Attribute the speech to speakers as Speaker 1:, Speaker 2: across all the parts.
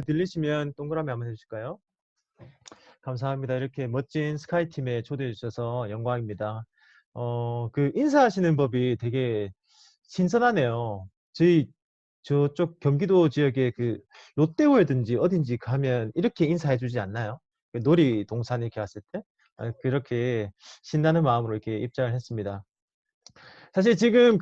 Speaker 1: 들리시면 동그라미 한번 해주실까요? 감사합니다. 이렇게 멋진 스카이팀에 초대해 주셔서 영광입니다. 그 인사하시는 법이 되게 신선하네요. 저쪽 경기도 지역에 그 롯데월드인지 어딘지 가면 이렇게 인사해 주지 않나요? 그 놀이동산 이렇게 갔을 때? 그렇게 신나는 마음으로 이렇게 입장을 했습니다. 사실 지금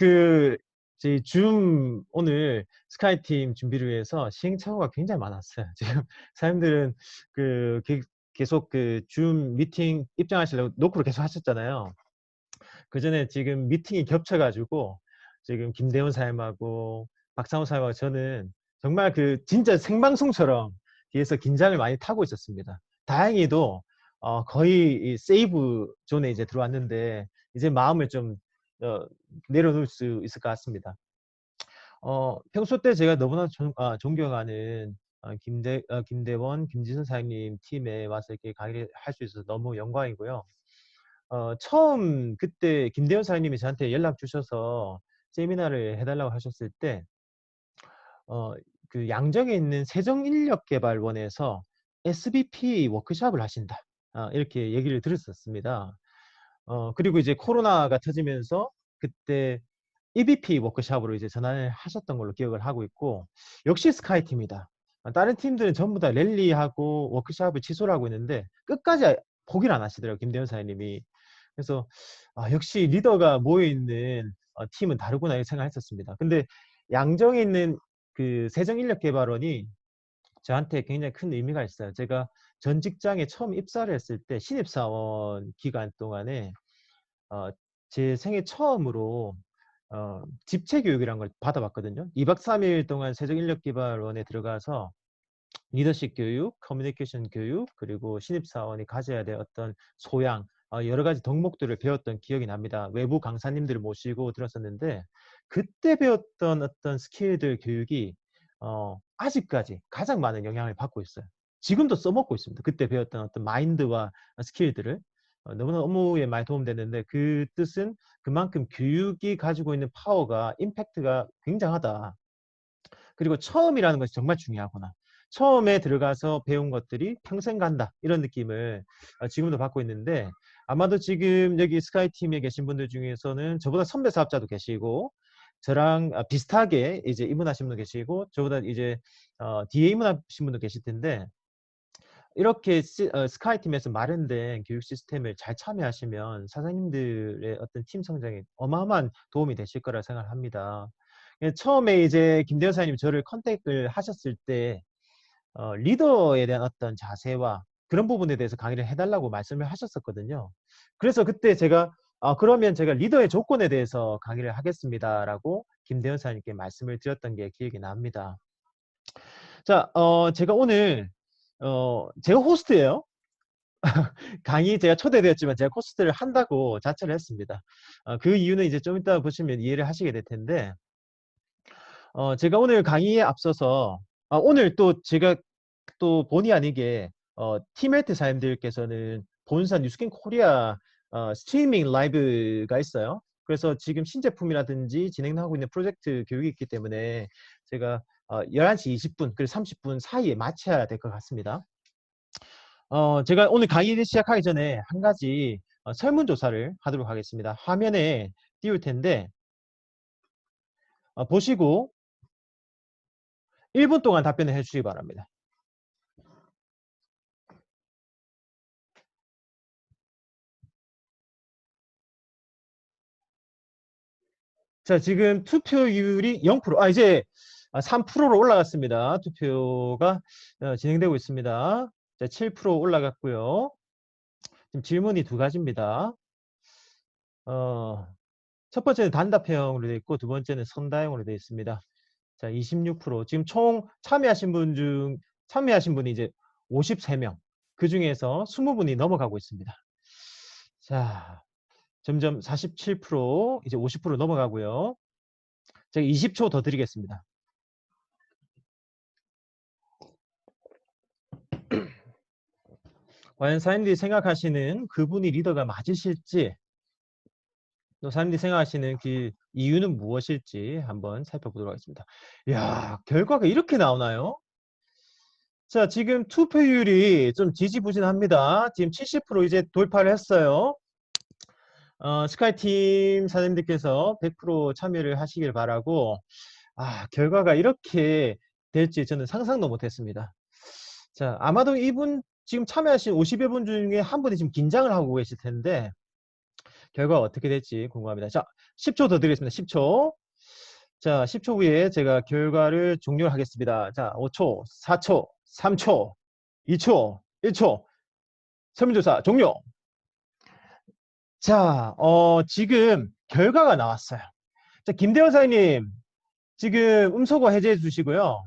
Speaker 1: 저희 줌 오늘 스카이팀 준비를 위해서 시행착오가 굉장히 많았어요. 지금 사람들은 계속 줌 미팅 입장하시려고 노크로 계속 하셨잖아요. 그 전에 지금 미팅이 겹쳐가지고 지금 김대원 사임하고 박상호 사임하고 저는 정말 진짜 생방송처럼 뒤에서 긴장을 많이 타고 있었습니다. 다행히도 거의 이 세이브 존에 이제 들어왔는데 이제 마음을 좀 어, 내려놓을 수 있을 것 같습니다. 평소 때 제가 너무나 존경하는 김대원, 김지선 사장님 팀에 와서 이렇게 강의를 할 수 있어서 너무 영광이고요. 처음 그때 김대원 사장님이 저한테 연락 주셔서 세미나를 해달라고 하셨을 때, 어, 그 양정에 있는 세정인력개발원에서 SBP 워크숍을 하신다. 이렇게 얘기를 들었었습니다. 그리고 이제 코로나가 터지면서 그때 EBP 워크숍으로 이제 전환을 하셨던 걸로 기억을 하고 있고, 역시 스카이팀이다. 다른 팀들은 전부 다 랠리하고 워크숍을 취소를 하고 있는데 끝까지 포기를 안 하시더라고요, 김대현 사장님이. 그래서 역시 리더가 모여있는 팀은 다르구나 이렇게 생각했었습니다. 근데 양정에 있는 그 세정인력개발원이 저한테 굉장히 큰 의미가 있어요. 제가 전 직장에 처음 입사를 했을 때 신입사원 기간 동안에 어, 제 생애 처음으로 집체 교육이라는 걸 받아봤거든요. 2박 3일 동안 세종인력개발원에 들어가서 리더십 교육, 커뮤니케이션 교육, 그리고 신입사원이 가져야 될 어떤 소양, 여러 가지 덕목들을 배웠던 기억이 납니다. 외부 강사님들을 모시고 들었었는데 그때 배웠던 어떤 스킬들 교육이 아직까지 가장 많은 영향을 받고 있어요. 지금도 써먹고 있습니다. 그때 배웠던 어떤 마인드와 스킬들을 너무나 업무에 많이 도움됐는데 그 뜻은 그만큼 교육이 가지고 있는 파워가 임팩트가 굉장하다. 그리고 처음이라는 것이 정말 중요하구나. 처음에 들어가서 배운 것들이 평생 간다. 이런 느낌을 지금도 받고 있는데 아마도 지금 여기 스카이팀에 계신 분들 중에서는 저보다 선배 사업자도 계시고 저랑 비슷하게 이제 입문하신 분도 계시고 저보다 이제 뒤에 입문하신 분도 계실 텐데 이렇게 스카이팀에서 마련된 교육 시스템을 잘 참여하시면 사장님들의 어떤 팀 성장에 어마어마한 도움이 되실 거라 생각합니다. 처음에 이제 김대현 사장님 저를 컨택을 하셨을 때 리더에 대한 어떤 자세와 그런 부분에 대해서 강의를 해달라고 말씀을 하셨었거든요. 그래서 그때 제가 그러면 제가 리더의 조건에 대해서 강의를 하겠습니다라고 김대현 사장님께 말씀을 드렸던 게 기억이 납니다. 자, 제가 오늘 제가 호스트예요. 강의 제가 초대되었지만 제가 호스트를 한다고 자처를 했습니다. 그 이유는 이제 좀 이따 보시면 이해를 하시게 될 텐데 제가 오늘 강의에 앞서서 오늘 또 제가 또 본의 아니게 티메트 사님들께서는 본사 뉴스킨 코리아 스트리밍 라이브가 있어요. 그래서 지금 신제품이라든지 진행하고 있는 프로젝트 교육이 있기 때문에 제가 11시 20분 그리고 30분 사이에 마쳐야 될 것 같습니다. 제가 오늘 강의를 시작하기 전에 한 가지 설문조사를 하도록 하겠습니다. 화면에 띄울 텐데 보시고 1분 동안 답변을 해주시기 바랍니다. 자, 지금 투표율이 0%, 이제 3%로 올라갔습니다. 투표가 진행되고 있습니다. 자, 7% 올라갔고요. 지금 질문이 두 가지입니다. 어, 첫 번째는 단답형으로 되어 있고 두 번째는 선다형으로 되어 있습니다. 자, 26%. 지금 총 참여하신 분이 이제 53명. 그 중에서 20분이 넘어가고 있습니다. 자, 점점 47%, 이제 50% 넘어가고요. 제가 20초 더 드리겠습니다. 과연 사람들이 생각하시는 그분이 리더가 맞으실지, 또 사람들이 생각하시는 그 이유는 무엇일지 한번 살펴보도록 하겠습니다. 이야, 결과가 이렇게 나오나요? 자, 지금 투표율이 좀 지지부진합니다. 지금 70% 이제 돌파를 했어요. 스카이팀 사장님들께서 100% 참여를 하시길 바라고, 결과가 이렇게 될지 저는 상상도 못했습니다. 자, 아마도 이분 지금 참여하신 50여 분 중에 한 분이 지금 긴장을 하고 계실 텐데, 결과가 어떻게 될지 궁금합니다. 자, 10초 더 드리겠습니다. 10초. 자, 10초 후에 제가 결과를 종료하겠습니다. 자, 5초, 4초, 3초, 2초, 1초. 설문조사 종료. 자, 지금 결과가 나왔어요. 자, 김대원 사장님, 지금 음소거 해제해 주시고요.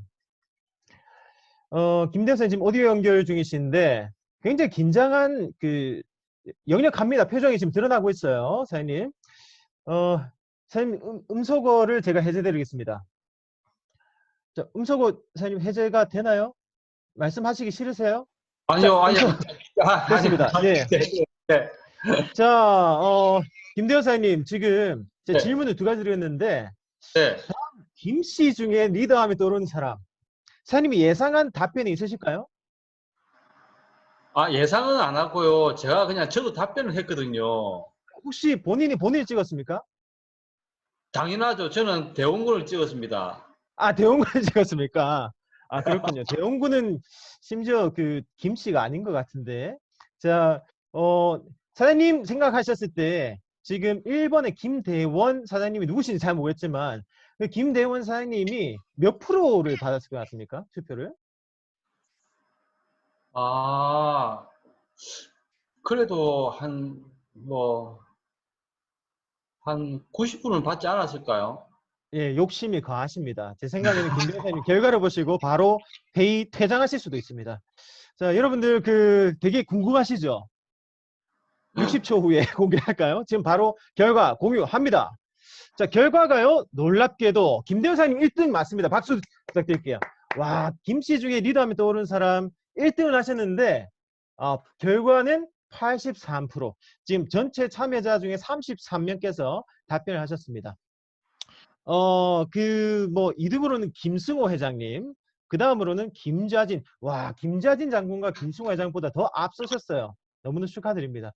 Speaker 1: 김대원 사장님 지금 오디오 연결 중이신데 굉장히 긴장한 역력합니다. 표정이 지금 드러나고 있어요, 사장님. 사장님 음소거를 제가 해제해 드리겠습니다. 자, 음소거 사장님 해제가 되나요? 말씀하시기 싫으세요?
Speaker 2: 아니요,
Speaker 1: 자,
Speaker 2: 아니요.
Speaker 1: 됐습니다.
Speaker 2: 아니요.
Speaker 1: 예.
Speaker 2: 네.
Speaker 1: 자, 김대현 사장님, 지금 제
Speaker 2: 네.
Speaker 1: 질문을 두 가지 드렸는데,
Speaker 2: 네.
Speaker 1: 김 씨 중에 리더함이 떠오르는 사람, 사장님이 예상한 답변이 있으실까요?
Speaker 2: 예상은 안 하고요. 제가 그냥 저도 답변을 했거든요.
Speaker 1: 혹시 본인을 찍었습니까?
Speaker 2: 당연하죠. 저는 대원군을 찍었습니다.
Speaker 1: 대원군을 찍었습니까? 그렇군요. 대원군은 심지어 김 씨가 아닌 것 같은데. 자, 사장님 생각하셨을 때, 지금 1번의 김대원 사장님이 누구신지 잘 모르겠지만, 그 김대원 사장님이 몇 프로를 받았을 것 같습니까? 투표를?
Speaker 2: 그래도 한 90분은 받지 않았을까요?
Speaker 1: 예, 욕심이 과하십니다. 제 생각에는 김 변호사님 결과를 보시고 바로 회의 퇴장하실 수도 있습니다. 자, 여러분들 되게 궁금하시죠? 60초 후에 공개할까요? 지금 바로 결과 공유합니다. 자, 결과가요, 놀랍게도 김대호사님 1등 맞습니다. 박수 부탁드릴게요. 와, 김씨 중에 리더하면 떠오르는 사람 1등을 하셨는데, 결과는 83%. 지금 전체 참여자 중에 33명께서 답변을 하셨습니다. 2등으로는 김승호 회장님, 그 다음으로는 김좌진. 와, 김좌진 장군과 김승호 회장보다 더 앞서셨어요. 너무나 축하드립니다.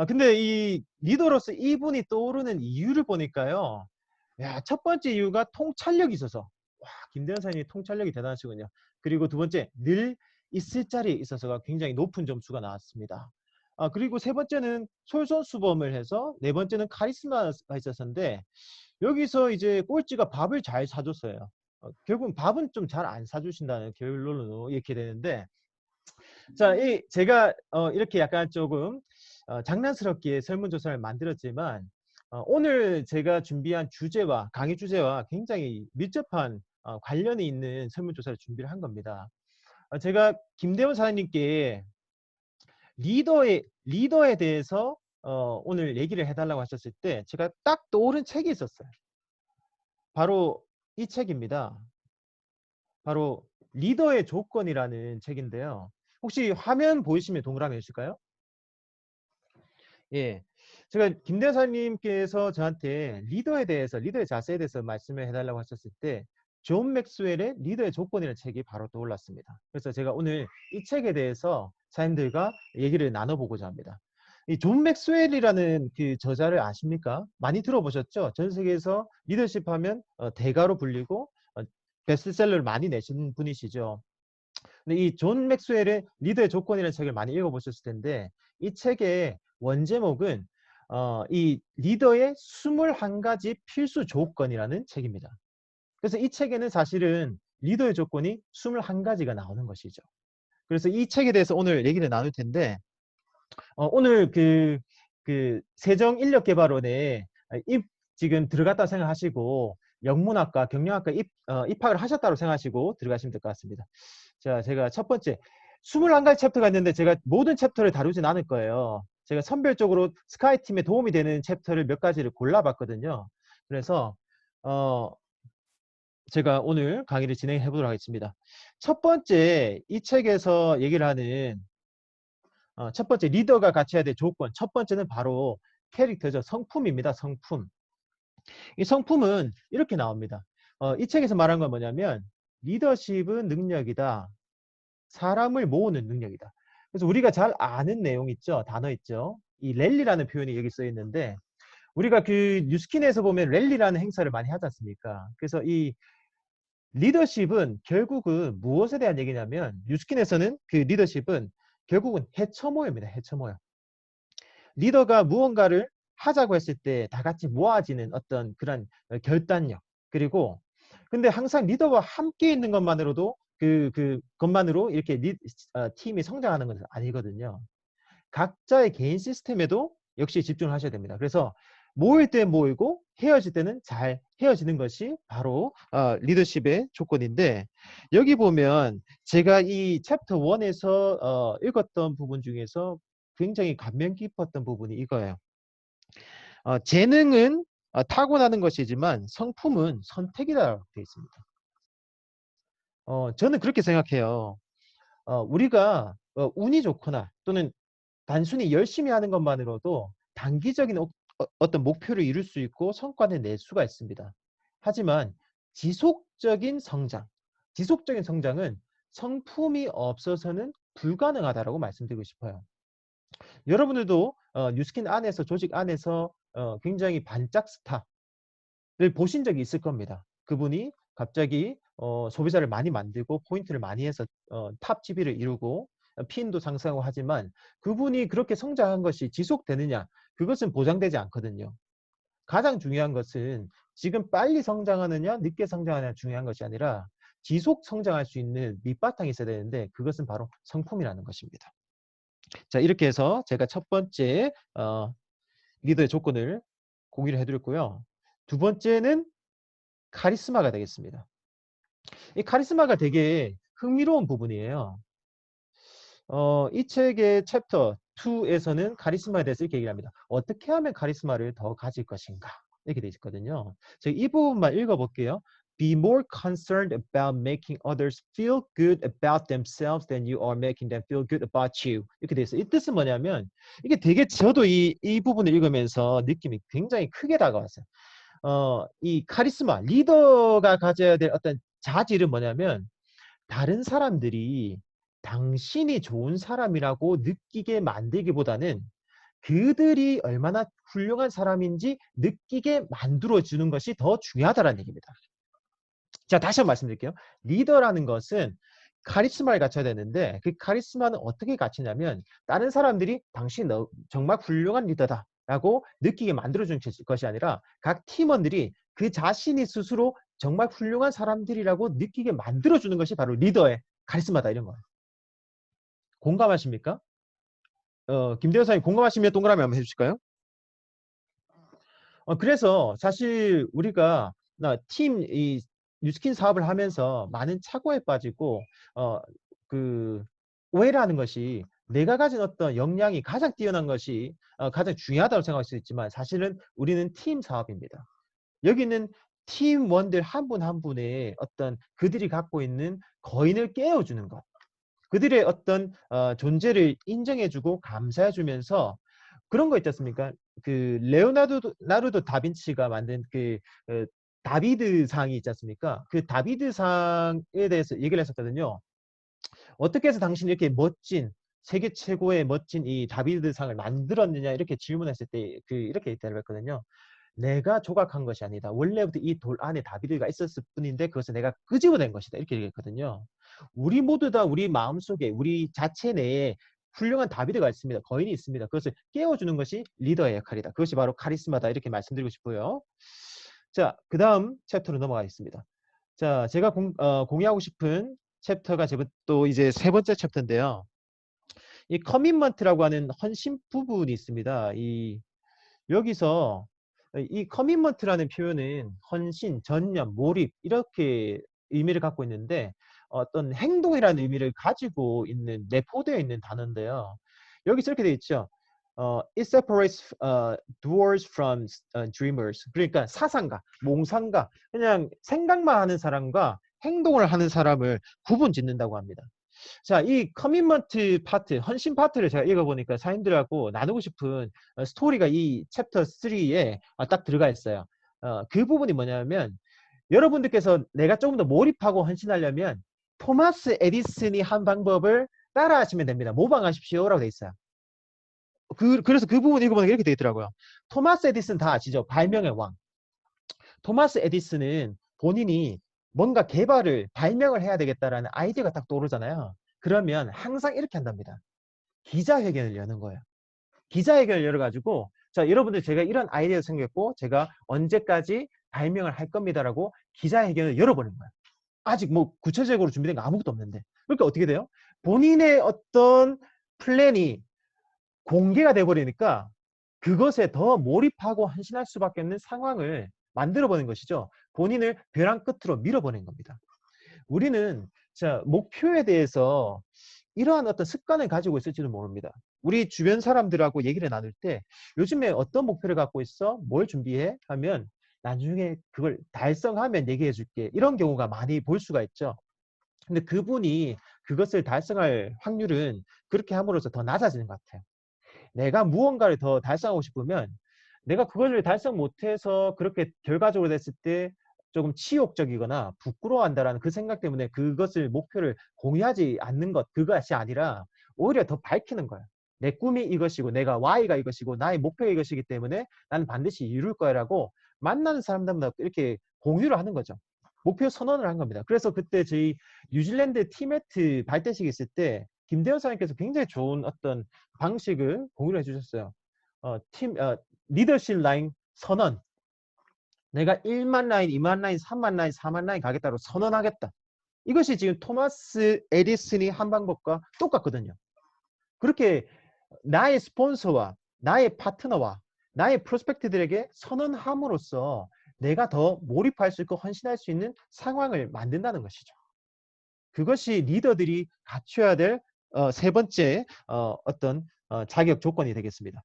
Speaker 1: 근데 이 리더로서 이분이 떠오르는 이유를 보니까요. 야, 첫 번째 이유가 통찰력이 있어서. 와, 김대현 사장님이 통찰력이 대단하시군요. 그리고 두 번째, 늘 있을 자리에 있어서가 굉장히 높은 점수가 나왔습니다. 그리고 세 번째는 솔선수범을 해서, 네 번째는 카리스마가 있었는데, 여기서 이제 꼴찌가 밥을 잘 사줬어요. 결국은 밥은 좀 잘 안 사주신다는 결론으로 이렇게 되는데, 자, 제가 이렇게 약간 조금 장난스럽게 설문조사를 만들었지만, 오늘 제가 준비한 주제와 강의 주제와 굉장히 밀접한 관련이 있는 설문조사를 준비를 한 겁니다. 제가 김대원 사장님께 리더에 대해서 오늘 얘기를 해달라고 하셨을 때 제가 딱 떠오른 책이 있었어요. 바로 이 책입니다. 바로 리더의 조건이라는 책인데요. 혹시 화면 보이시면 동그라미 해주실까요? 예. 제가 김대사님께서 저한테 리더의 자세에 대해서 말씀을 해달라고 하셨을 때, 존 맥스웰의 리더의 조건이라는 책이 바로 떠올랐습니다. 그래서 제가 오늘 이 책에 대해서 사람들과 얘기를 나눠보고자 합니다. 이 존 맥스웰이라는 그 저자를 아십니까? 많이 들어보셨죠? 전 세계에서 리더십 하면 대가로 불리고 베스트셀러를 많이 내신 분이시죠. 근데 이 존 맥스웰의 리더의 조건이라는 책을 많이 읽어보셨을 텐데, 이 책의 원제목은 이 리더의 21가지 필수 조건이라는 책입니다. 그래서 이 책에는 사실은 리더의 조건이 21가지가 나오는 것이죠. 그래서 이 책에 대해서 오늘 얘기를 나눌 텐데, 오늘 세정인력개발원에 지금 들어갔다고 생각하시고, 영문학과, 경영학과 입학을 하셨다고 생각하시고 들어가시면 될 것 같습니다. 자, 제가 첫 번째 21가지 챕터가 있는데 제가 모든 챕터를 다루진 않을 거예요. 제가 선별적으로 스카이팀에 도움이 되는 챕터를 몇 가지를 골라봤거든요. 그래서 제가 오늘 강의를 진행해 보도록 하겠습니다. 첫 번째, 이 책에서 얘기를 하는 첫 번째 리더가 갖춰야 될 조건, 첫 번째는 바로 캐릭터죠. 성품입니다. 성품. 이 성품은 이렇게 나옵니다. 이 책에서 말한 건 뭐냐면, 리더십은 능력이다. 사람을 모으는 능력이다. 그래서 우리가 잘 아는 내용 있죠? 단어 있죠? 이 랠리라는 표현이 여기 써 있는데 우리가 그 뉴스킨에서 보면 랠리라는 행사를 많이 하지 않습니까? 그래서 이 리더십은 결국은 무엇에 대한 얘기냐면 뉴스킨에서는 그 리더십은 결국은 해처모여입니다. 해처모여. 리더가 무언가를 하자고 했을 때 다 같이 모아지는 어떤 그런 결단력. 그리고 근데 항상 리더와 함께 있는 것만으로도 그것만으로 이렇게 팀이 성장하는 건 아니거든요. 각자의 개인 시스템에도 역시 집중을 하셔야 됩니다. 그래서 모일 때 모이고 헤어질 때는 잘 헤어지는 것이 바로 리더십의 조건인데 여기 보면 제가 이 챕터 1에서 읽었던 부분 중에서 굉장히 감명 깊었던 부분이 이거예요. 재능은 타고나는 것이지만 성품은 선택이라고 되어 있습니다. 저는 그렇게 생각해요. 우리가 운이 좋거나 또는 단순히 열심히 하는 것만으로도 단기적인 어떤 목표를 이룰 수 있고 성과를 낼 수가 있습니다. 하지만 지속적인 성장은 성품이 없어서는 불가능하다고 말씀드리고 싶어요. 여러분들도 뉴스킨 안에서 조직 안에서 굉장히 반짝 스타를 보신 적이 있을 겁니다. 그분이 갑자기 소비자를 많이 만들고 포인트를 많이 해서 탑 GB를 이루고 PN도 상승하고 하지만 그분이 그렇게 성장한 것이 지속되느냐? 그것은 보장되지 않거든요. 가장 중요한 것은 지금 빨리 성장하느냐 늦게 성장하느냐 중요한 것이 아니라 지속 성장할 수 있는 밑바탕이 있어야 되는데 그것은 바로 성품이라는 것입니다. 자, 이렇게 해서 제가 첫 번째 리더의 조건을 공유를 해드렸고요. 두 번째는 카리스마가 되겠습니다. 이 카리스마가 되게 흥미로운 부분이에요. 이 책의 챕터 2에서는 카리스마에 대해서 이렇게 얘기를 합니다. 어떻게 하면 카리스마를 더 가질 것인가? 이렇게 되어 있거든요. 제가 이 부분만 읽어볼게요. Be more concerned about making others feel good about themselves than you are making them feel good about you. 이렇게 되어 있어요. 이 뜻은 뭐냐면 이게 되게 저도 이 부분을 읽으면서 느낌이 굉장히 크게 다가왔어요. 이 카리스마, 리더가 가져야 될 어떤 자질은 뭐냐면 다른 사람들이 당신이 좋은 사람이라고 느끼게 만들기보다는 그들이 얼마나 훌륭한 사람인지 느끼게 만들어주는 것이 더 중요하다는 얘기입니다. 자, 다시 한번 말씀드릴게요. 리더라는 것은 카리스마를 갖춰야 되는데 그 카리스마는 어떻게 갖추냐면 다른 사람들이 당신 정말 훌륭한 리더다 라고 느끼게 만들어주는 것이 아니라 각 팀원들이 그 자신이 스스로 정말 훌륭한 사람들이라고 느끼게 만들어주는 것이 바로 리더의 카리스마다 이런 거예요. 공감하십니까? 김대현 사장님 공감하시면 동그라미 한번 해주실까요? 그래서 사실 우리가 이 뉴스킨 사업을 하면서 많은 착오에 빠지고 그 오해라는 것이 내가 가진 어떤 역량이 가장 뛰어난 것이 가장 중요하다고 생각할 수 있지만 사실은 우리는 팀 사업입니다. 여기는 팀원들 한 분 한 분의 어떤 그들이 갖고 있는 거인을 깨워주는 것. 그들의 어떤 존재를 인정해주고 감사해주면서 그런 거 있지 않습니까? 그 레오나르도 다빈치가 만든 다비드 상이 있지 않습니까? 그 다비드 상에 대해서 얘기를 했었거든요. 어떻게 해서 당신이 이렇게 멋진 세계 최고의 멋진 이 다비드 상을 만들었느냐 이렇게 질문했을 때 이렇게 대답을 했거든요. 내가 조각한 것이 아니다. 원래부터 이 돌 안에 다비드가 있었을 뿐인데 그것을 내가 끄집어낸 것이다. 이렇게 얘기했거든요. 우리 모두 다 우리 마음속에 우리 자체 내에 훌륭한 다비드가 있습니다. 거인이 있습니다. 그것을 깨워주는 것이 리더의 역할이다. 그것이 바로 카리스마다 이렇게 말씀드리고 싶고요. 자, 그 다음 챕터로 넘어가겠습니다. 자, 제가 공유하고 싶은 챕터가 또 이제 세 번째 챕터인데요. 이 커밋먼트라고 하는 헌신 부분이 있습니다. 여기서 이 커밋먼트라는 표현은 헌신, 전념, 몰입 이렇게 의미를 갖고 있는데 어떤 행동이라는 의미를 가지고 있는 내포되어 있는 단어인데요. 여기서 이렇게 되어 있죠. It separates doers from dreamers. 그러니까 사상가, 몽상가, 그냥 생각만 하는 사람과 행동을 하는 사람을 구분 짓는다고 합니다. 자, 이 커밋먼트 파트, 헌신 파트를 제가 읽어보니까 사님들하고 나누고 싶은 스토리가 이 챕터 3에 딱 들어가 있어요. 그 부분이 뭐냐면 여러분들께서 내가 조금 더 몰입하고 헌신하려면 토마스 에디슨이 한 방법을 따라 하시면 됩니다. 모방하십시오라고 돼 있어요. 그래서 그 부분 읽어보면 이렇게 돼 있더라고요. 토마스 에디슨 다 아시죠? 발명의 왕. 토마스 에디슨은 본인이 뭔가 개발을, 발명을 해야 되겠다라는 아이디어가 딱 떠오르잖아요. 그러면 항상 이렇게 한답니다. 기자회견을 여는 거예요. 기자회견을 열어가지고, 자, 여러분들 제가 이런 아이디어가 생겼고, 제가 언제까지 발명을 할 겁니다라고 기자회견을 열어버린 거예요. 아직 뭐 구체적으로 준비된 거 아무것도 없는데. 그러니까 어떻게 돼요? 본인의 어떤 플랜이 공개가 돼버리니까 그것에 더 몰입하고 헌신할 수밖에 없는 상황을 만들어버린 것이죠. 본인을 벼랑 끝으로 밀어버린 겁니다. 우리는 자, 목표에 대해서 이러한 어떤 습관을 가지고 있을지도 모릅니다. 우리 주변 사람들하고 얘기를 나눌 때 요즘에 어떤 목표를 갖고 있어? 뭘 준비해? 하면 나중에 그걸 달성하면 얘기해 줄게. 이런 경우가 많이 볼 수가 있죠. 근데 그분이 그것을 달성할 확률은 그렇게 함으로써 더 낮아지는 것 같아요. 내가 무언가를 더 달성하고 싶으면 내가 그걸 달성 못해서 그렇게 결과적으로 됐을 때 조금 치욕적이거나 부끄러워한다라는 그 생각 때문에 그것을 목표를 공유하지 않는 것, 그것이 아니라 오히려 더 밝히는 거예요. 내 꿈이 이것이고 내가 Y가 이것이고 나의 목표가 이것이기 때문에 나는 반드시 이룰 거야라고 만나는 사람들마다 이렇게 공유를 하는 거죠. 목표 선언을 한 겁니다. 그래서 그때 저희 뉴질랜드 티매트 발대식 있을 때 김대현 사장님께서 굉장히 좋은 어떤 방식을 공유를 해주셨어요. 리더십 라인 선언. 내가 1만 라인, 2만 라인, 3만 라인, 4만 라인 가겠다고 선언하겠다. 이것이 지금 토마스 에디슨이 한 방법과 똑같거든요. 그렇게 나의 스폰서와 나의 파트너와 나의 프로스펙트들에게 선언함으로써 내가 더 몰입할 수 있고 헌신할 수 있는 상황을 만든다는 것이죠. 그것이 리더들이 갖춰야 될 세 번째 어떤 자격 조건이 되겠습니다.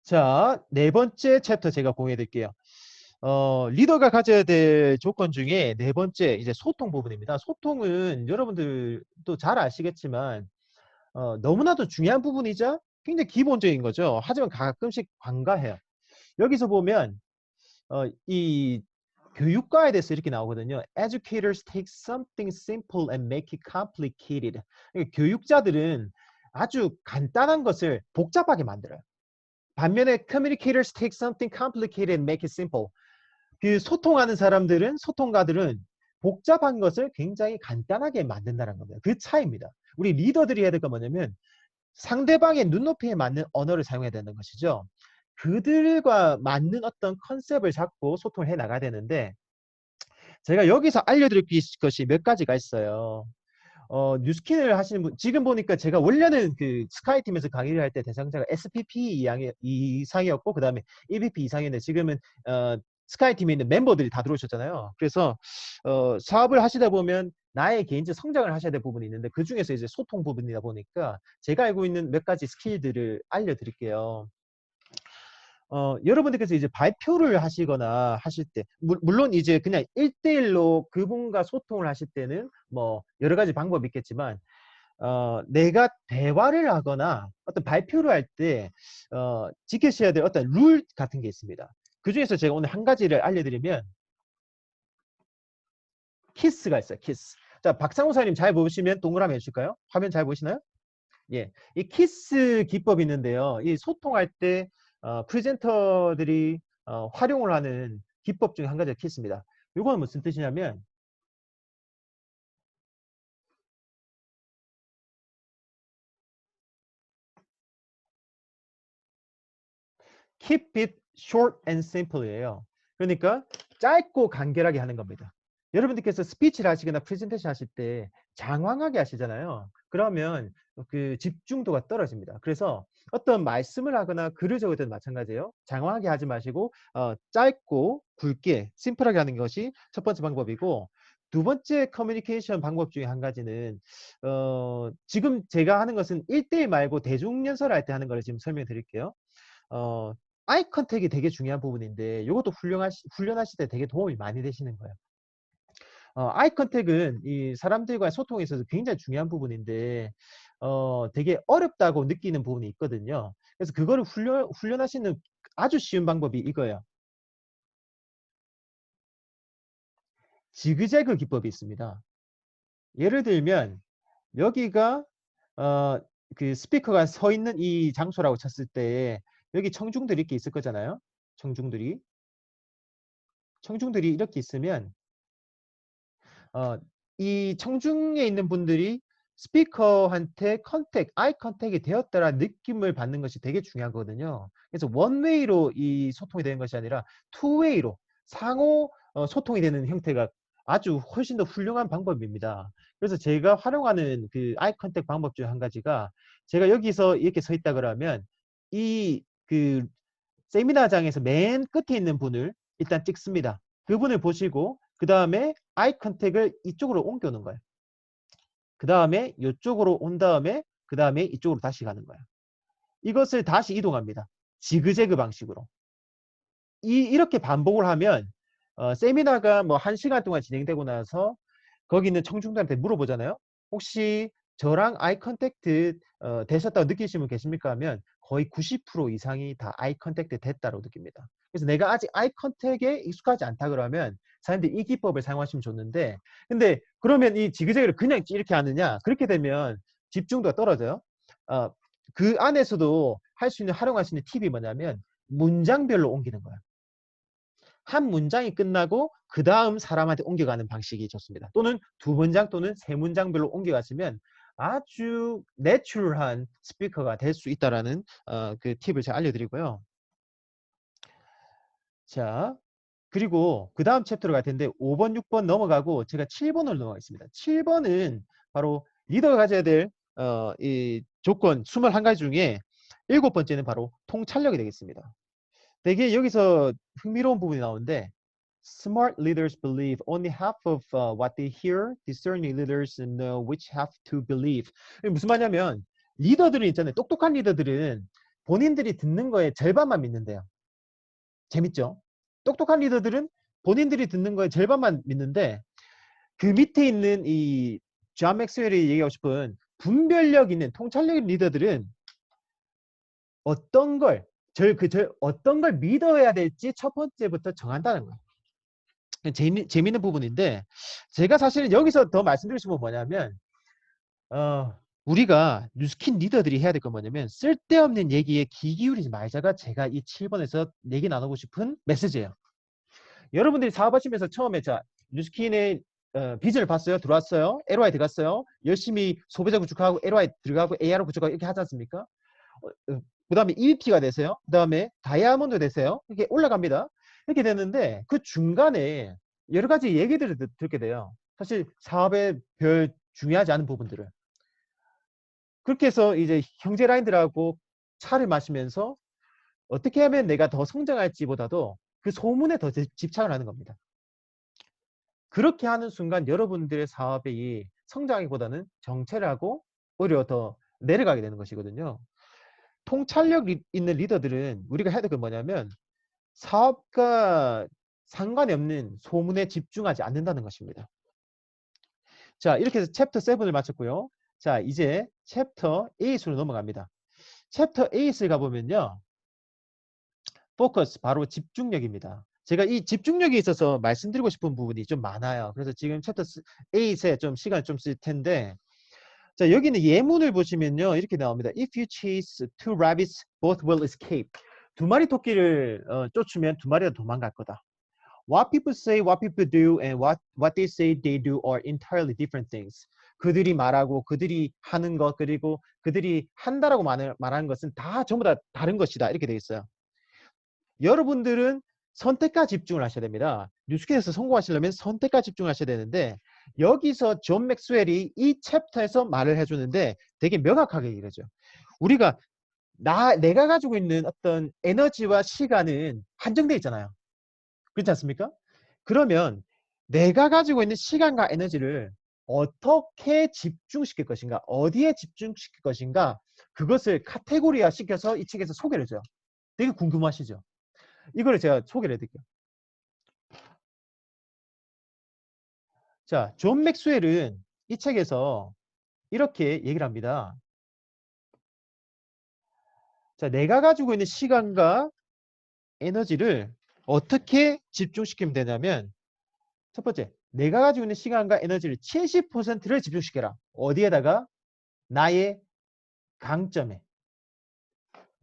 Speaker 1: 자, 네 번째 챕터 제가 공유해 드릴게요. 리더가 가져야 될 조건 중에 네 번째 이제 소통 부분입니다. 소통은 여러분들도 잘 아시겠지만 너무나도 중요한 부분이자 굉장히 기본적인 거죠. 하지만 가끔씩 관가해요. 여기서 보면 이 교육과에 대해서 이렇게 나오거든요. Educators take something simple and make it complicated. 그러니까 교육자들은 아주 간단한 것을 복잡하게 만들어요. 반면에 communicators take something complicated and make it simple. 그 소통하는 사람들은, 소통가들은 복잡한 것을 굉장히 간단하게 만든다는 겁니다. 그 차이입니다. 우리 리더들이 해야 될 건 뭐냐면 상대방의 눈높이에 맞는 언어를 사용해야 되는 것이죠. 그들과 맞는 어떤 컨셉을 잡고 소통을 해 나가야 되는데 제가 여기서 알려드릴 것이 몇 가지가 있어요. 뉴스킨을 하시는 분, 지금 보니까 제가 원래는 그 스카이팀에서 강의를 할 때 대상자가 SPP 이상이었고, 그 다음에 EVP 이상이었는데, 지금은, 스카이팀에 있는 멤버들이 다 들어오셨잖아요. 그래서, 사업을 하시다 보면 나의 개인적 성장을 하셔야 될 부분이 있는데, 그 중에서 이제 소통 부분이다 보니까 제가 알고 있는 몇 가지 스킬들을 알려드릴게요. 여러분들께서 이제 발표를 하시거나 하실 때, 물론 이제 그냥 1대1로 그분과 소통을 하실 때는 뭐 여러 가지 방법이 있겠지만, 내가 대화를 하거나 어떤 발표를 할 때, 지키셔야 될 어떤 룰 같은 게 있습니다. 그 중에서 제가 오늘 한 가지를 알려드리면, 키스가 있어요, 키스. 자, 박상호 사장님 잘 보시면 동그라미 해주실까요? 화면 잘 보시나요? 예, 이 키스 기법이 있는데요. 이 소통할 때 프리젠터들이 활용을 하는 기법 중에 한 가지가 키스입니다. 이거는 무슨 뜻이냐면 keep it short and simple이에요. 그러니까 짧고 간결하게 하는 겁니다. 여러분들께서 스피치를 하시거나 프레젠테이션 하실 때 장황하게 하시잖아요. 그러면 그 집중도가 떨어집니다. 그래서 어떤 말씀을 하거나 글을 적을 때도 마찬가지예요. 장황하게 하지 마시고 짧고 굵게 심플하게 하는 것이 첫 번째 방법이고, 두 번째 커뮤니케이션 방법 중에 한 가지는 지금 제가 하는 것은 1대1 말고 대중연설 할 때 하는 걸 지금 설명해 드릴게요. 아이 컨택이 되게 중요한 부분인데 이것도 훈련하실 때 되게 도움이 많이 되시는 거예요. 아이 컨택은 이 사람들과의 소통에 있어서 굉장히 중요한 부분인데 되게 어렵다고 느끼는 부분이 있거든요. 그래서 그거를 훈련하시는 아주 쉬운 방법이 이거예요. 지그재그 기법이 있습니다. 예를 들면 여기가 그 스피커가 서 있는 이 장소라고 쳤을 때 여기 청중들이 이렇게 있을 거잖아요. 청중들이 이렇게 있으면 이 청중에 있는 분들이 스피커한테 아이 컨택이 되었다라는 느낌을 받는 것이 되게 중요하거든요. 그래서 원웨이로 이 소통이 되는 것이 아니라 투웨이로 상호 소통이 되는 형태가 아주 훨씬 더 훌륭한 방법입니다. 그래서 제가 활용하는 그 아이 컨택 방법 중 한 가지가 제가 여기서 이렇게 서 있다 그러면 이 그 세미나장에서 맨 끝에 있는 분을 일단 찍습니다. 그분을 보시고 그 다음에 아이 컨택을 이쪽으로 옮겨오는 거예요. 그 다음에 이쪽으로 온 다음에 그 다음에 이쪽으로 다시 가는 거예요. 이것을 다시 이동합니다. 지그재그 방식으로. 이렇게 반복을 하면 세미나가 뭐 1시간 동안 진행되고 나서 거기 있는 청중들한테 물어보잖아요. 혹시 저랑 아이 컨택트 되셨다고 느끼시는 분 계십니까? 하면 거의 90% 이상이 다 아이 컨택트 됐다고 느낍니다. 그래서 내가 아직 아이 컨택에 익숙하지 않다 그러면 사람들이 이 기법을 사용하시면 좋는데 근데 그러면 이 지그재그를 그냥 이렇게 하느냐? 그렇게 되면 집중도가 떨어져요. 그 안에서도 할 수 있는 활용할 수 있는 팁이 뭐냐면 문장별로 옮기는 거예요. 한 문장이 끝나고 그 다음 사람한테 옮겨가는 방식이 좋습니다. 또는 두 문장 또는 세 문장별로 옮겨가시면 아주 내추럴한 스피커가 될 수 있다라는 그 팁을 제가 알려드리고요. 자, 그리고 그 다음 챕터로 갈 텐데 5번, 6번 넘어가고 제가 7번으로 넘어가겠습니다. 7번은 바로 리더가 가져야 될 이 조건 21가지 중에 7번째는 바로 통찰력이 되겠습니다. 되게 여기서 흥미로운 부분이 나오는데 Smart leaders believe only half of what they hear. Discerning leaders know which half to believe. 이게 무슨 말이냐면 리더들은 있잖아요. 똑똑한 리더들은 본인들이 듣는 거에 절반만 믿는데요. 재밌죠? 똑똑한 리더들은 본인들이 듣는 거에 절반만 믿는데 그 밑에 있는 이 존 맥스웰이 얘기하고 싶은 분별력 있는 통찰력 있는 리더들은 어떤 걸 어떤 걸 믿어야 될지 첫 번째부터 정한다는 거예요. 재미있는 부분인데 제가 사실은 여기서 더 말씀드리고 싶은 건 뭐냐면 우리가 뉴스킨 리더들이 해야 될 건 뭐냐면 쓸데없는 얘기에 귀 기울이지 말자가 제가 이 7번에서 얘기 나누고 싶은 메시지예요. 여러분들이 사업하시면서 처음에 자 뉴스킨의 비전을 봤어요. 들어왔어요. LOI 들어갔어요. 열심히 소비자 구축하고 LOI 들어가고 AR 구축하고 이렇게 하지 않습니까? 그 다음에 EVP가 되세요. 그 다음에 다이아몬드 되세요. 이렇게 올라갑니다. 이렇게 되는데 그 중간에 여러 가지 얘기들을 듣게 돼요. 사실 사업에 별 중요하지 않은 부분들을. 그렇게 해서 이제 형제 라인들하고 차를 마시면서 어떻게 하면 내가 더 성장할지보다도 그 소문에 더 집착을 하는 겁니다. 그렇게 하는 순간 여러분들의 사업이 성장하기보다는 정체를 하고 오히려 더 내려가게 되는 것이거든요. 통찰력 있는 리더들은 우리가 해야 될 건 뭐냐면 사업과 상관이 없는 소문에 집중하지 않는다는 것입니다. 자, 이렇게 해서 챕터 7을 마쳤고요. 자, 이제 챕터 8으로 넘어갑니다. 챕터 8을 가보면요. 포커스, 바로 집중력입니다. 제가 이 집중력에 있어서 말씀드리고 싶은 부분이 좀 많아요. 그래서 지금 챕터 8에 좀 시간을 좀 쓸 텐데 자, 여기는 예문을 보시면요. 이렇게 나옵니다. If you chase two rabbits, both will escape. 두 마리 토끼를 쫓으면 두 마리가 도망갈 거다. What people say, what people do, and what they say they do are entirely different things. 그들이 말하고 그들이 하는 것 그리고 그들이 한다라고 말하는 것은 다 전부 다 다른 것이다. 이렇게 되어 있어요. 여러분들은 선택과 집중을 하셔야 됩니다. 뉴스킨에서 성공하시려면 선택과 집중을 하셔야 되는데 여기서 존 맥스웰이 이 챕터에서 말을 해주는데 되게 명확하게 이러죠. 우리가 내가 가지고 있는 어떤 에너지와 시간은 한정되어 있잖아요. 그렇지 않습니까? 그러면 내가 가지고 있는 시간과 에너지를 어떻게 집중시킬 것인가, 어디에 집중시킬 것인가, 그것을 카테고리화 시켜서 이 책에서 소개를 해줘요. 되게 궁금하시죠? 이거를 제가 소개를 해드릴게요. 자, 존 맥스웰은 이 책에서 이렇게 얘기를 합니다. 자, 내가 가지고 있는 시간과 에너지를 어떻게 집중시키면 되냐면 첫 번째, 내가 가지고 있는 시간과 에너지를 70%를 집중시켜라. 어디에다가? 나의 강점에.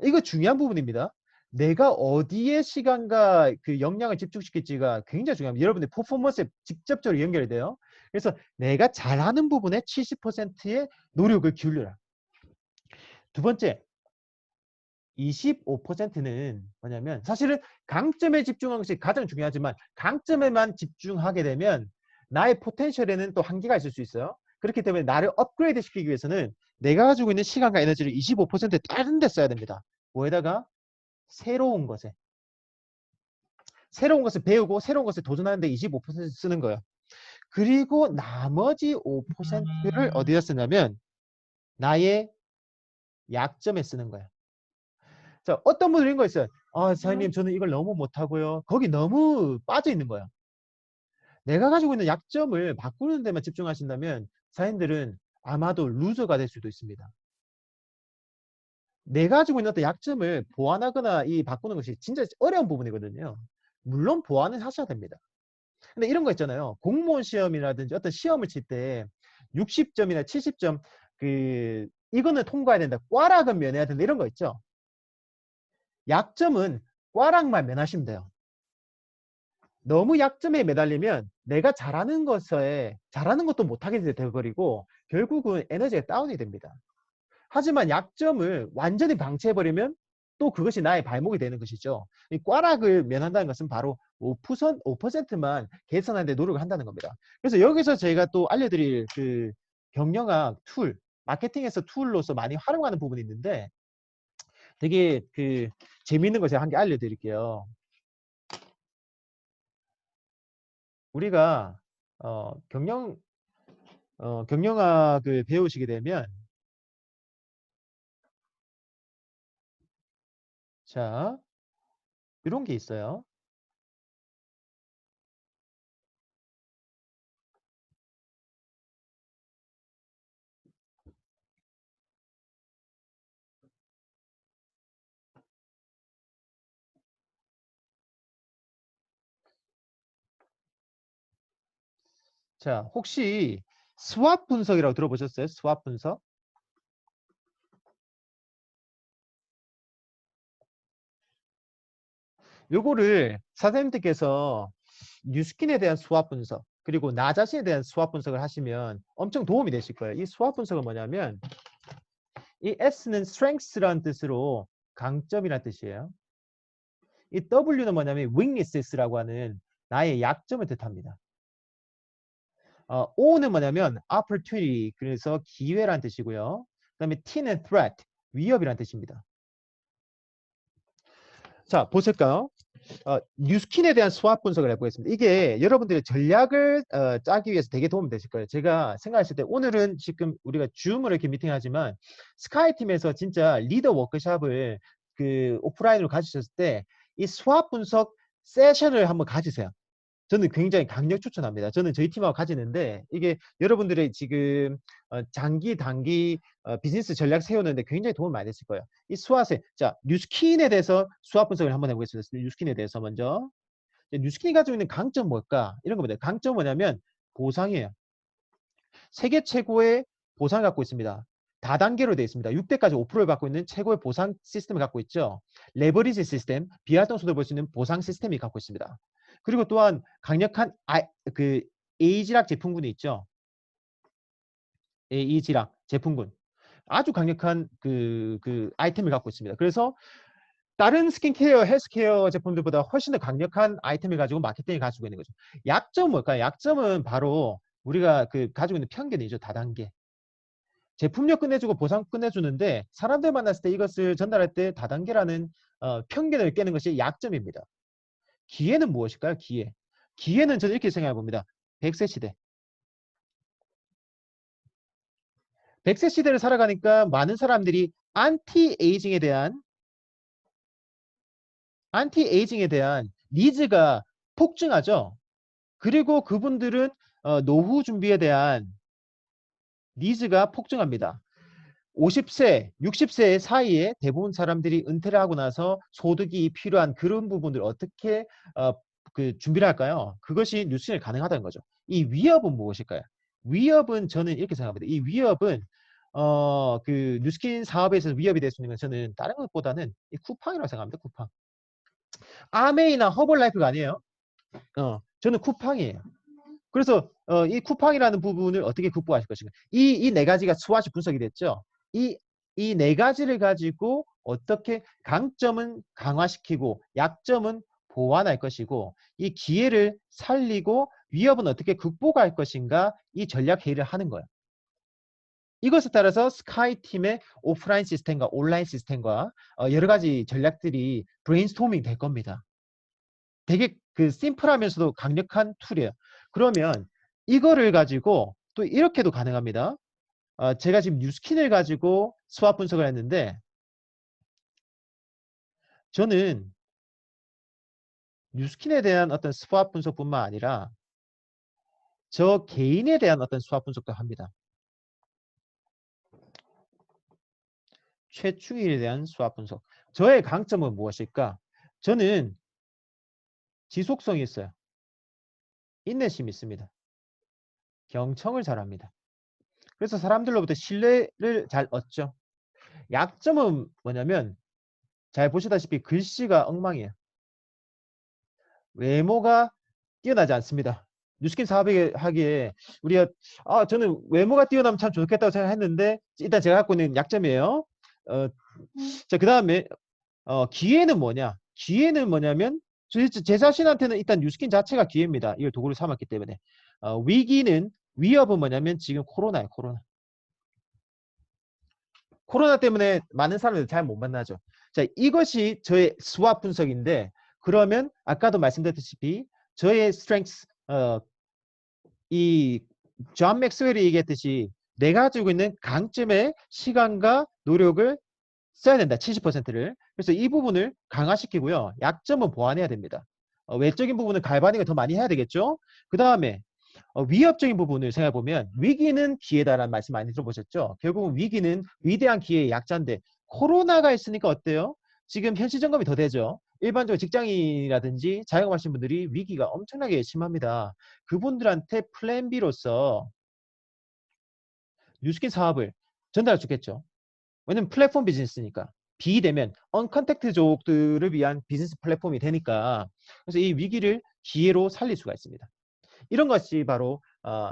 Speaker 1: 이거 중요한 부분입니다. 내가 어디에 시간과 그 역량을 집중시킬지가 굉장히 중요합니다. 여러분들 퍼포먼스에 직접적으로 연결이 돼요. 그래서 내가 잘하는 부분에 70%의 노력을 기울여라. 두 번째, 25%는 뭐냐면 사실은 강점에 집중하는 것이 가장 중요하지만 강점에만 집중하게 되면 나의 포텐셜에는 또 한계가 있을 수 있어요. 그렇기 때문에 나를 업그레이드 시키기 위해서는 내가 가지고 있는 시간과 에너지를 25% 다른 데 써야 됩니다. 뭐에다가? 새로운 것에. 새로운 것을 배우고 새로운 것을 도전하는데 25% 쓰는 거예요. 그리고 나머지 5%를 어디다 쓰냐면 나의 약점에 쓰는 거예요. 자, 어떤 분들이 이런 거 있어요. 아, 사장님, 저는 이걸 너무 못하고요. 거기 너무 빠져 있는 거예요. 내가 가지고 있는 약점을 바꾸는 데만 집중하신다면 사장님들은 아마도 루저가 될 수도 있습니다. 내가 가지고 있는 어떤 약점을 보완하거나 이 바꾸는 것이 진짜 어려운 부분이거든요. 물론 보완은 하셔야 됩니다. 근데 이런 거 있잖아요. 공무원 시험이라든지 어떤 시험을 칠 때 60점이나 70점 이거는 통과해야 된다. 꽈락은 면해야 된다. 이런 거 있죠. 약점은 꽈락만 면하시면 돼요. 너무 약점에 매달리면 내가 잘하는 것도 못하게 돼버리고 결국은 에너지가 다운이 됩니다. 하지만 약점을 완전히 방치해버리면 또 그것이 나의 발목이 되는 것이죠. 이 꽈락을 면한다는 것은 바로 5%만 개선하는 데 노력을 한다는 겁니다. 그래서 여기서 제가 또 알려드릴 그 경영학 툴, 마케팅에서 툴로서 많이 활용하는 부분이 있는데 되게 재미있는 거 제가 한 개 알려드릴게요. 우리가 경영학을 배우시게 되면 자, 이런 게 있어요. 자, 혹시 스왑 분석이라고 들어보셨어요? 스왑 분석? 요거를 선생님들께서 뉴스킨에 대한 스왑 분석 그리고 나 자신에 대한 스왑 분석을 하시면 엄청 도움이 되실 거예요. 이 스왑 분석은 뭐냐면 이 S는 strengths라는 뜻으로 강점이라는 뜻이에요. 이 W는 뭐냐면 weakness라고 하는 나의 약점을 뜻합니다. O는 뭐냐면 opportunity 그래서 기회라는 뜻이고요. 그 다음에 T는 threat 위협이라는 뜻입니다. 자, 보실까요? 뉴스킨에 대한 스왑 분석을 해보겠습니다. 이게 여러분들의 전략을 짜기 위해서 되게 도움이 되실 거예요. 제가 생각했을 때 오늘은 지금 우리가 줌으로 이렇게 미팅하지만 스카이팀에서 진짜 리더 워크숍을 오프라인으로 가지셨을 때 이 스왑 분석 세션을 한번 가지세요. 저는 굉장히 강력 추천합니다. 저는 저희 팀하고 가지는데 이게 여러분들의 지금 장기, 단기 비즈니스 전략 세우는데 굉장히 도움이 많이 됐을 거예요. 이 스왑에 자 뉴스킨에 대해서 스왑 분석을 한번 해보겠습니다. 뉴스킨에 대해서 먼저 뉴스킨이 가지고 있는 강점 뭘까? 이런 겁니다. 강점 뭐냐면 보상이에요. 세계 최고의 보상을 갖고 있습니다. 다단계로 되어 있습니다. 6대까지 5%를 받고 있는 최고의 보상 시스템을 갖고 있죠. 레버리지 시스템, 비활동소득을 볼 수 있는 보상 시스템이 갖고 있습니다. 그리고 또한 강력한 A지락 제품군이 있죠. A지락 제품군. 아주 강력한 아이템을 갖고 있습니다. 그래서 다른 스킨케어, 헬스케어 제품들보다 훨씬 더 강력한 아이템을 가지고 마케팅을 가지고 있는 거죠. 약점은 뭘까요? 약점은 바로 우리가 가지고 있는 편견이죠. 다단계. 제품력 끝내주고 보상 끝내주는데 사람들 만났을 때 이것을 전달할 때 다단계라는 편견을 깨는 것이 약점입니다. 기회는 무엇일까요? 기회. 기회는 저는 이렇게 생각해 봅니다. 100세 시대. 100세 시대를 살아가니까 많은 사람들이 안티에이징에 대한 니즈가 폭증하죠. 그리고 그분들은 노후 준비에 대한 니즈가 폭증합니다. 50세, 60세 사이에 대부분 사람들이 은퇴를 하고 나서 소득이 필요한 그런 부분들 어떻게 준비를 할까요? 그것이 뉴스에 가능하다는 거죠. 이 위협은 무엇일까요? 위협은 저는 이렇게 생각합니다. 이 위협은 그 뉴스킨 사업에서 위협이 될 수 있는 건 저는 다른 것보다는 이 쿠팡이라고 생각합니다. 쿠팡. 아메이나 허벌라이프가 아니에요. 저는 쿠팡이에요. 그래서 이 쿠팡이라는 부분을 어떻게 극복하실 것인가. 이 네 가지가 스와시 분석이 됐죠. 이 네 가지를 가지고 어떻게 강점은 강화시키고 약점은 보완할 것이고 이 기회를 살리고 위협은 어떻게 극복할 것인가 이 전략 회의를 하는 거예요. 이것에 따라서 스카이팀의 오프라인 시스템과 온라인 시스템과 여러 가지 전략들이 브레인스토밍 될 겁니다. 되게 그 심플하면서도 강력한 툴이에요. 그러면 이거를 가지고 또 이렇게도 가능합니다. 제가 지금 뉴스킨을 가지고 수학 분석을 했는데 저는 뉴스킨에 대한 어떤 수학 분석뿐만 아니라 저 개인에 대한 어떤 수학 분석도 합니다. 최충일에 대한 수학 분석. 저의 강점은 무엇일까? 저는 지속성이 있어요. 인내심이 있습니다. 경청을 잘합니다. 그래서 사람들로부터 신뢰를 잘 얻죠. 약점은 뭐냐면 잘 보시다시피 글씨가 엉망이에요. 외모가 뛰어나지 않습니다. 뉴스킨 사업에 하기에 우리가 저는 외모가 뛰어나면 참 좋겠다고 생각했는데 일단 제가 갖고 있는 약점이에요. 자, 그다음에 기회는 뭐냐? 기회는 뭐냐면 제 자신한테는 일단 뉴스킨 자체가 기회입니다. 이걸 도구를 삼았기 때문에. 위협은 뭐냐면 지금 코로나예요. 코로나 때문에 많은 사람들 잘 못 만나죠. 자, 이것이 저의 수학 분석인데 그러면 아까도 말씀드렸다시피 저의 스트렝스 이 존 맥스웰이 얘기했듯이 내가 가지고 있는 강점의 시간과 노력을 써야 된다. 70%를. 그래서 이 부분을 강화시키고요. 약점은 보완해야 됩니다. 외적인 부분은 갈바닉을 더 많이 해야 되겠죠. 그 다음에 위협적인 부분을 생각해보면 위기는 기회다라는 말씀 많이 들어보셨죠. 결국은 위기는 위대한 기회의 약자인데 코로나가 있으니까 어때요? 지금 현실 점검이 더 되죠. 일반적으로 직장인이라든지 자영업하시는 분들이 위기가 엄청나게 심합니다. 그분들한테 플랜 B로서 뉴스킨 사업을 전달할 수 있겠죠. 왜냐면 플랫폼 비즈니스니까. B 되면 언컨택트족들을 위한 비즈니스 플랫폼이 되니까 그래서 이 위기를 기회로 살릴 수가 있습니다. 이런 것이 바로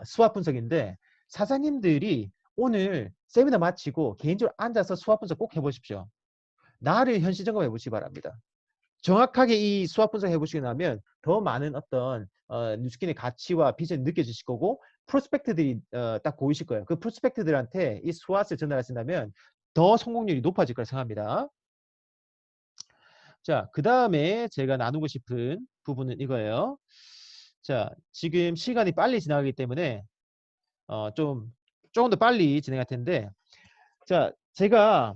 Speaker 1: 수학 분석인데 사장님들이 오늘 세미나 마치고 개인적으로 앉아서 수학 분석 꼭 해보십시오. 나를 현실 점검해 보시기 바랍니다. 정확하게 이 수학 분석 해보시고 나면 더 많은 어떤 뉴스킨의 가치와 비전이 느껴지실 거고 프로스펙트들이 딱 보이실 거예요. 그 프로스펙트들한테 이 수학을 전달하신다면 더 성공률이 높아질 거라 생각합니다. 자, 그 다음에 제가 나누고 싶은 부분은 이거예요. 자, 지금 시간이 빨리 지나가기 때문에 조금 더 빨리 진행할 텐데 자, 제가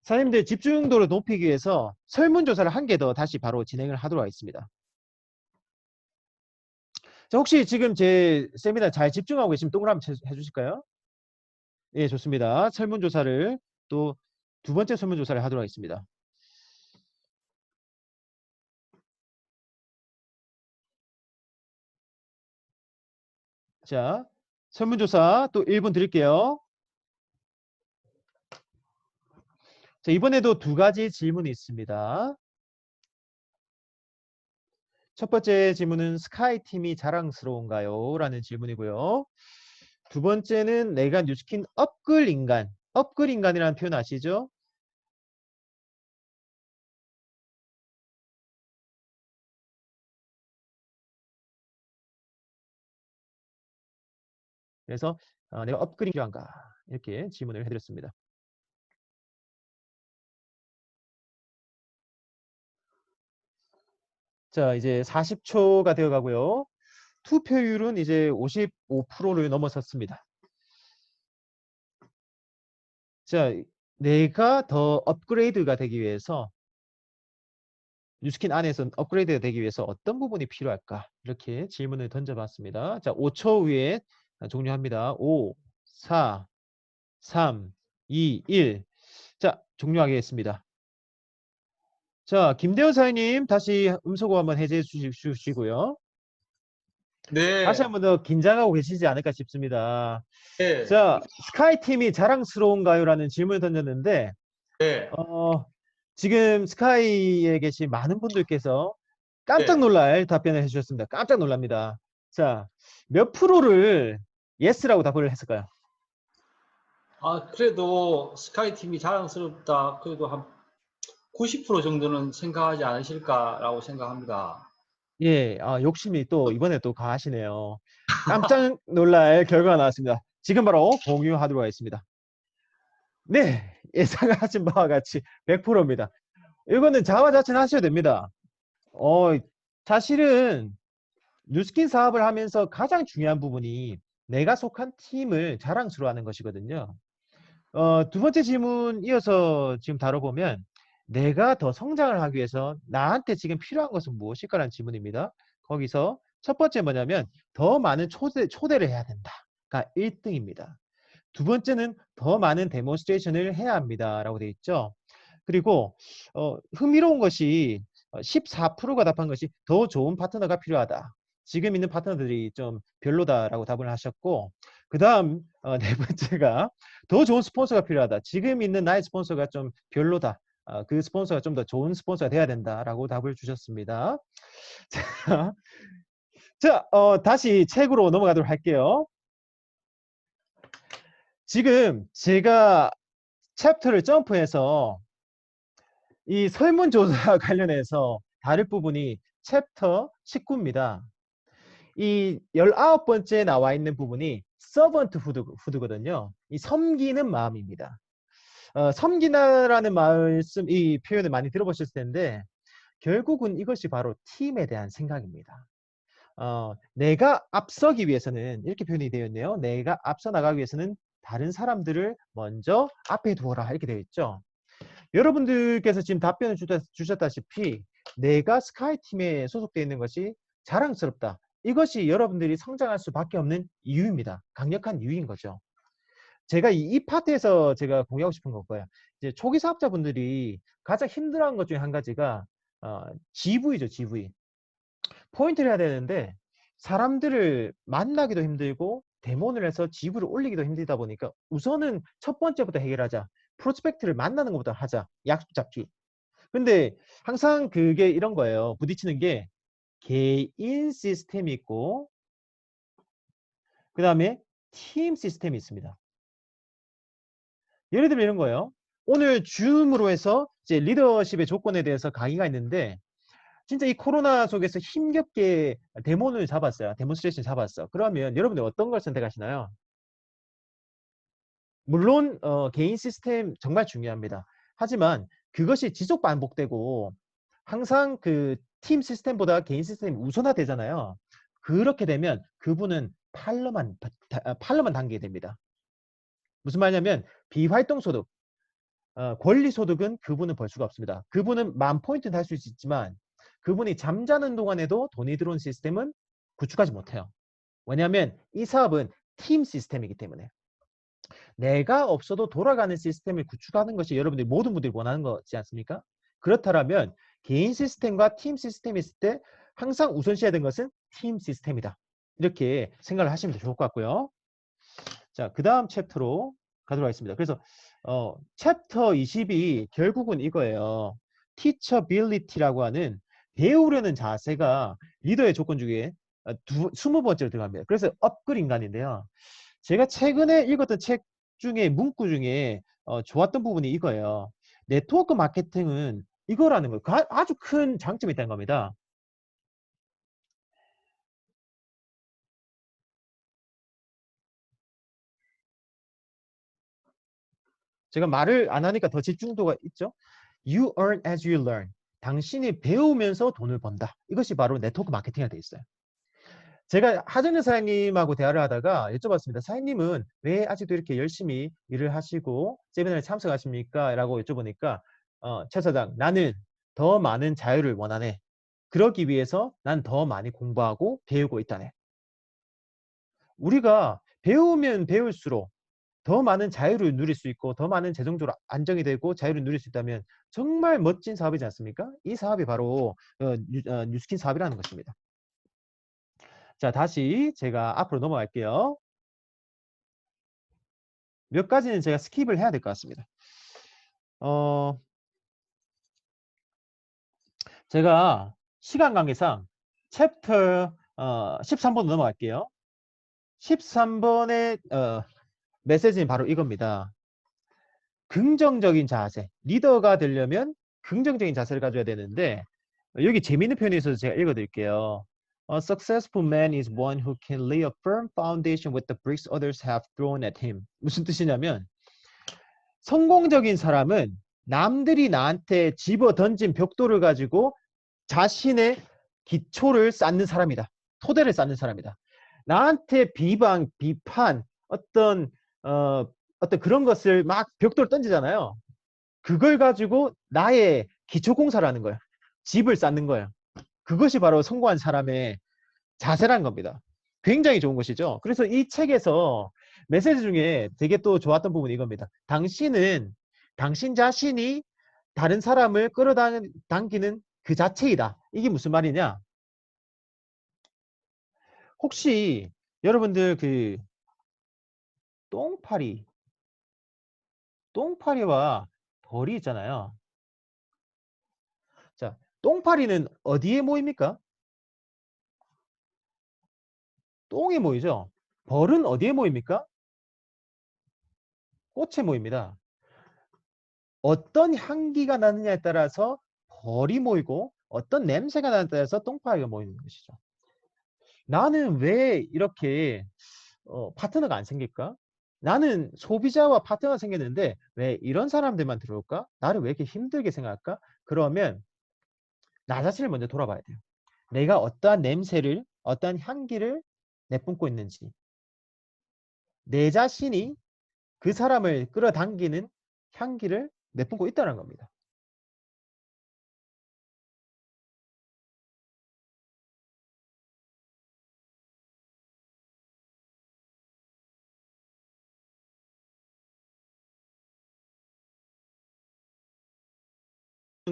Speaker 1: 사장님들 집중도를 높이기 위해서 설문조사를 한 개 더 다시 바로 진행을 하도록 하겠습니다. 자, 혹시 지금 제 세미나 잘 집중하고 계시면 동그라미 해주실까요? 예, 좋습니다. 설문조사를 또 두 번째 설문조사를 하도록 하겠습니다. 자, 설문조사 또 1분 드릴게요. 자, 이번에도 두 가지 질문이 있습니다. 첫 번째 질문은 스카이팀이 자랑스러운가요? 라는 질문이고요. 두 번째는 내가 뉴스킨 업글 인간. 업글 인간이라는 표현 아시죠? 그래서 내가 업글이 필요한가? 이렇게 질문을 해드렸습니다. 자, 이제 40초가 되어 가고요. 투표율은 이제 55%를 넘어섰습니다. 자, 내가 더 업그레이드가 되기 위해서 뉴스킨 안에서 업그레이드가 되기 위해서 어떤 부분이 필요할까? 이렇게 질문을 던져봤습니다. 자, 5초 후에 종료합니다. 5, 4, 3, 2, 1. 자, 종료하겠습니다. 자, 김대현 사장님 다시 음소거 한번 해제해 주시고요. 다시
Speaker 2: 네,
Speaker 1: 한 번 더 긴장하고 계시지 않을까 싶습니다.
Speaker 2: 네,
Speaker 1: 자, 스카이팀이 자랑스러운가요? 라는 질문을 던졌는데,
Speaker 2: 네,
Speaker 1: 어, 지금 스카이에 계신 많은 분들께서 깜짝
Speaker 2: 네.
Speaker 1: 놀랄 답변을 해주셨습니다. 깜짝 놀랍니다. 자, 몇 프로를 예스라고 답을 했을까요?
Speaker 2: 그래도 스카이 팀이 자랑스럽다. 그래도 한 90% 정도는 생각하지 않으실까라고 생각합니다.
Speaker 1: 예, 욕심이 또 이번에 또 가하시네요. 깜짝 놀랄 결과가 나왔습니다. 지금 바로 공유하도록 하겠습니다. 네, 예상하신 바와 같이 100%입니다. 이거는 자화자찬하셔야 됩니다. 어, 사실은 뉴스킨 사업을 하면서 가장 중요한 부분이 내가 속한 팀을 자랑스러워하는 것이거든요. 두 번째 질문 이어서 지금 다뤄보면 내가 더 성장을 하기 위해서 나한테 지금 필요한 것은 무엇일까라는 질문입니다. 거기서 첫 번째 뭐냐면 더 많은 초대를 해야 된다가 1등입니다. 두 번째는 더 많은 데몬스트레이션을 해야 합니다. 라고 되어 있죠. 그리고 흥미로운 것이 14%가 답한 것이 더 좋은 파트너가 필요하다. 지금 있는 파트너들이 좀 별로다라고 답을 하셨고 그 다음 네 번째가 더 좋은 스폰서가 필요하다. 지금 있는 나의 스폰서가 좀 별로다. 그 스폰서가 좀 더 좋은 스폰서가 돼야 된다라고 답을 주셨습니다. 자, 다시 책으로 넘어가도록 할게요. 지금 제가 챕터를 점프해서 이 설문조사 관련해서 다룰 부분이 챕터 19입니다. 이 19번째 나와 있는 부분이 서번트 후드거든요. 이 섬기는 마음입니다. 섬기나라는 말씀, 이 표현을 많이 들어보셨을 텐데 결국은 이것이 바로 팀에 대한 생각입니다. 내가 앞서기 위해서는 이렇게 표현이 되어 있네요. 내가 앞서 나가기 위해서는 다른 사람들을 먼저 앞에 두어라 이렇게 되어 있죠. 여러분들께서 지금 답변을 주셨다시피 내가 스카이팀에 소속되어 있는 것이 자랑스럽다. 이것이 여러분들이 성장할 수밖에 없는 이유입니다. 강력한 이유인 거죠. 제가 이 파트에서 제가 공유하고 싶은 거고요. 이제 초기 사업자분들이 가장 힘들어하는 것 중에 한 가지가 GV죠, GV. 포인트를 해야 되는데 사람들을 만나기도 힘들고 데모를 해서 GV를 올리기도 힘들다 보니까 우선은 첫 번째부터 해결하자. 프로스펙트를 만나는 것부터 하자. 약속 잡기. 근데 항상 그게 이런 거예요. 부딪히는 게 개인 시스템이 있고 그 다음에 팀 시스템이 있습니다. 예를 들면 이런 거예요. 오늘 줌으로 해서 이제 리더십의 조건에 대해서 강의가 있는데 진짜 이 코로나 속에서 힘겹게 데모를 잡았어요. 데몬스트레이션 잡았어. 그러면 여러분들 어떤 걸 선택하시나요? 물론 개인 시스템 정말 중요합니다. 하지만 그것이 지속 반복되고 항상 그 팀 시스템보다 개인 시스템이 우선화되잖아요. 그렇게 되면 그분은 팔로만 당기게 됩니다. 무슨 말이냐면 비활동소득, 권리소득은 그분은 벌 수가 없습니다. 그분은 10,000포인트는 할 수 있지만 그분이 잠자는 동안에도 돈이 들어오는 시스템은 구축하지 못해요. 왜냐하면 이 사업은 팀 시스템이기 때문에. 내가 없어도 돌아가는 시스템을 구축하는 것이 여러분들이 모든 분들이 원하는 거지 않습니까? 그렇다면 개인 시스템과 팀 시스템이 있을 때 항상 우선시해야 되는 것은 팀 시스템이다. 이렇게 생각을 하시면 좋을 것 같고요. 자, 그 다음 챕터로 가도록 하겠습니다. 그래서 챕터 20이 결국은 이거예요. teachability라고 하는 배우려는 자세가 리더의 조건 중에 20번째로 들어갑니다. 그래서 업글 인간인데요. 제가 최근에 읽었던 책 중에 문구 중에 좋았던 부분이 이거예요. 네트워크 마케팅은 이거라는 거예요. 아주 큰 장점이 있다는 겁니다. 제가 말을 안 하니까 더 집중도가 있죠. You earn as you learn. 당신이 배우면서 돈을 번다. 이것이 바로 네트워크 마케팅이 되어 있어요. 제가 하정현 사장님하고 대화를 하다가 여쭤봤습니다. 사장님은 왜 아직도 이렇게 열심히 일을 하시고 세미나에 참석하십니까? 라고 여쭤보니까 최 사장, 나는 더 많은 자유를 원하네. 그러기 위해서 난 더 많이 공부하고 배우고 있다네. 우리가 배우면 배울수록 더 많은 자유를 누릴 수 있고 더 많은 재정적으로 안정이 되고 자유를 누릴 수 있다면 정말 멋진 사업이지 않습니까? 이 사업이 바로 뉴스킨 사업이라는 것입니다. 자, 다시 제가 앞으로 넘어갈게요. 몇 가지는 제가 스킵을 해야 될 것 같습니다. 제가 시간 관계상 챕터 13번 넘어갈게요. 13번의 메시지는 바로 이겁니다. 긍정적인 자세. 리더가 되려면 긍정적인 자세를 가져야 되는데 여기 재미있는 표현이 있어서 제가 읽어드릴게요. A successful man is one who can lay a firm foundation with the bricks others have thrown at him. 무슨 뜻이냐면 성공적인 사람은 남들이 나한테 집어 던진 벽돌을 가지고 자신의 기초를 쌓는 사람이다. 토대를 쌓는 사람이다. 나한테 비방, 비판, 어떤 그런 것을 막 벽돌 던지잖아요. 그걸 가지고 나의 기초 공사를 하는 거예요. 집을 쌓는 거예요. 그것이 바로 성공한 사람의 자세란 겁니다. 굉장히 좋은 것이죠. 그래서 이 책에서 메시지 중에 되게 또 좋았던 부분이 이겁니다. 당신은 당신 자신이 다른 사람을 끌어당기는 그 자체이다. 이게 무슨 말이냐? 혹시 여러분들 그 똥파리와 벌이 있잖아요. 자, 똥파리는 어디에 모입니까? 똥에 모이죠. 벌은 어디에 모입니까? 꽃에 모입니다. 어떤 향기가 나느냐에 따라서 벌이 모이고 어떤 냄새가 나느냐에 따라서 똥파리가 모이는 것이죠. 나는 왜 이렇게 파트너가 안 생길까? 나는 소비자와 파트너가 생겼는데 왜 이런 사람들만 들어올까? 나를 왜 이렇게 힘들게 생각할까? 그러면 나 자신을 먼저 돌아봐야 돼요. 내가 어떠한 냄새를, 어떠한 향기를 내뿜고 있는지, 내 자신이 그 사람을 끌어당기는 향기를 내뿜고 있다는 겁니다.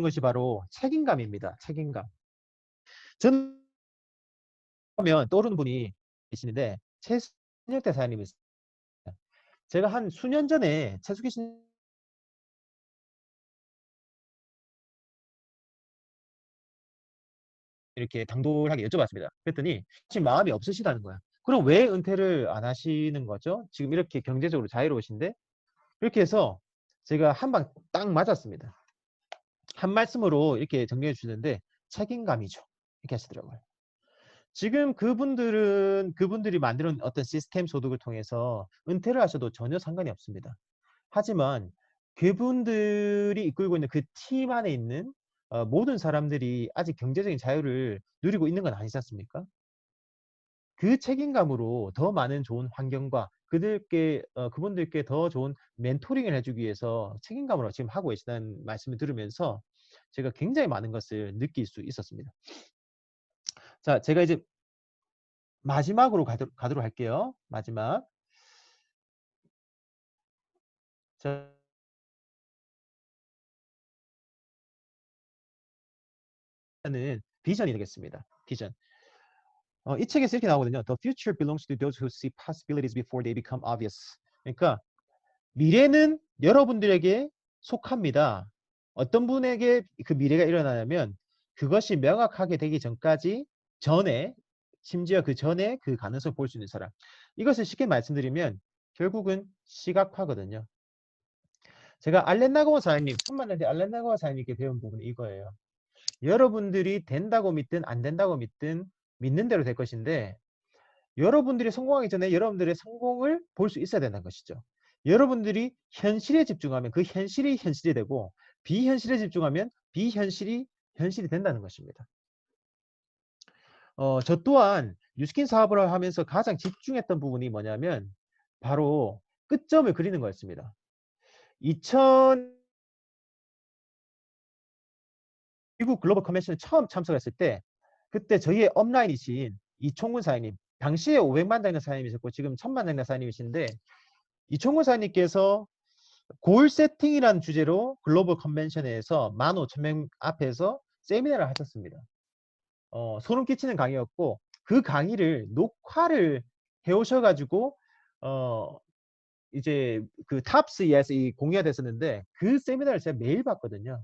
Speaker 1: 것이 바로 책임감입니다. 책임감. 저는 하면 떠오르는 분이 계시는데 최순혁대 사장님이 있습니다. 제가 한 수년 전에 최순혁 씨 이렇게 당돌하게 여쭤봤습니다. 그랬더니 지금 마음이 없으시다는 거야. 그럼 왜 은퇴를 안 하시는 거죠? 지금 이렇게 경제적으로 자유로우신데? 이렇게 해서 제가 한 방 딱 맞았습니다. 한 말씀으로 이렇게 정리해 주시는데 책임감이죠. 이렇게 하시더라고요. 지금 그분들이 만드는 어떤 시스템 소득을 통해서 은퇴를 하셔도 전혀 상관이 없습니다. 하지만 그분들이 이끌고 있는 그 팀 안에 있는 모든 사람들이 아직 경제적인 자유를 누리고 있는 건 아니지 않습니까? 그 책임감으로 더 많은 좋은 환경과 그분들께 더 좋은 멘토링을 해주기 위해서 책임감으로 지금 하고 계시다는 말씀을 들으면서 제가 굉장히 많은 것을 느낄 수 있었습니다. 자, 제가 이제 마지막으로 가도록 할게요. 마지막. 자, 는 비전이 되겠습니다. 비전. 이 책에서 이렇게 나오거든요. The future belongs to those who see possibilities before they become obvious. 그러니까 미래는 여러분들에게 속합니다. 어떤 분에게 그 미래가 일어나냐면 그것이 명확하게 되기 전에 심지어 그 전에 그 가능성을 볼 수 있는 사람. 이것을 쉽게 말씀드리면 결국은 시각화거든요. 제가 알렌 나고와 사장님, 천만년대 알렌 나고와 사장님께 배운 부분이 이거예요. 여러분들이 된다고 믿든 안 된다고 믿든 믿는 대로 될 것인데 여러분들이 성공하기 전에 여러분들의 성공을 볼 수 있어야 된다는 것이죠. 여러분들이 현실에 집중하면 그 현실이 현실이 되고 비현실에 집중하면 비현실이 현실이 된다는 것입니다. 저 또한 뉴스킨 사업을 하면서 가장 집중했던 부분이 뭐냐면 바로 끝점을 그리는 거였습니다. 2000 미국 글로벌 컨벤션에 처음 참석했을 때 그때 저희의 업라인이신 이총근 사장님, 당시에 500만 장량 사장님이셨고 지금 1000만 장량 사장님이신데 이총근 사장님께서 골 세팅이라는 주제로 글로벌 컨벤션에서 15,000명 앞에서 세미나를 하셨습니다. 소름 끼치는 강의였고 그 강의를 녹화를 해 오셔가지고 이제 그 탑스에서 이 공유가 됐었는데 그 세미나를 제가 매일 봤거든요.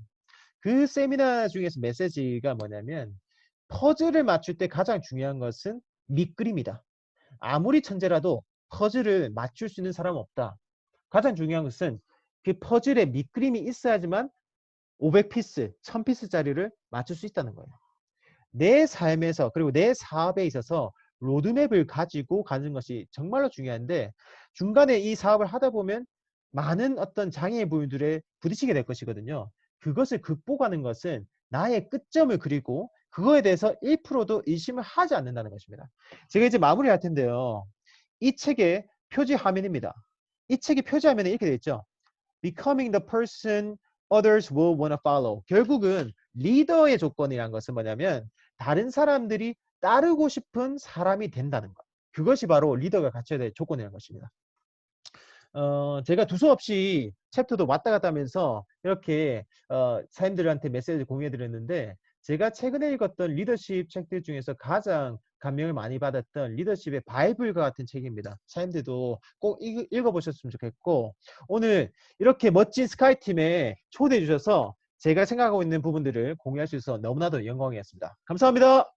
Speaker 1: 그 세미나 중에서 메시지가 뭐냐면 퍼즐을 맞출 때 가장 중요한 것은 밑그림이다. 아무리 천재라도 퍼즐을 맞출 수 있는 사람은 없다. 가장 중요한 것은 그 퍼즐에 밑그림이 있어야지만 500피스, 1000피스짜리를 맞출 수 있다는 거예요. 내 삶에서 그리고 내 사업에 있어서 로드맵을 가지고 가는 것이 정말로 중요한데 중간에 이 사업을 하다 보면 많은 어떤 장애 부분들에 부딪히게 될 것이거든요. 그것을 극복하는 것은 나의 끝점을 그리고 그거에 대해서 1%도 의심을 하지 않는다는 것입니다. 제가 이제 마무리할 텐데요. 이 책의 표지 화면입니다. 이 책의 표지 화면에 이렇게 되어 있죠. Becoming the person others will wanna follow. 결국은 리더의 조건이란 것은 뭐냐면 다른 사람들이 따르고 싶은 사람이 된다는 것. 그것이 바로 리더가 갖춰야 될 조건이라는 것입니다. 제가 두서없이 챕터도 왔다 갔다 하면서 이렇게 사람들한테 메시지를 공유해 드렸는데 제가 최근에 읽었던 리더십 책들 중에서 가장 감명을 많이 받았던 리더십의 바이블과 같은 책입니다. 사람들도 꼭 읽어보셨으면 좋겠고 오늘 이렇게 멋진 스카이팀에 초대해 주셔서 제가 생각하고 있는 부분들을 공유할 수 있어서 너무나도 영광이었습니다. 감사합니다.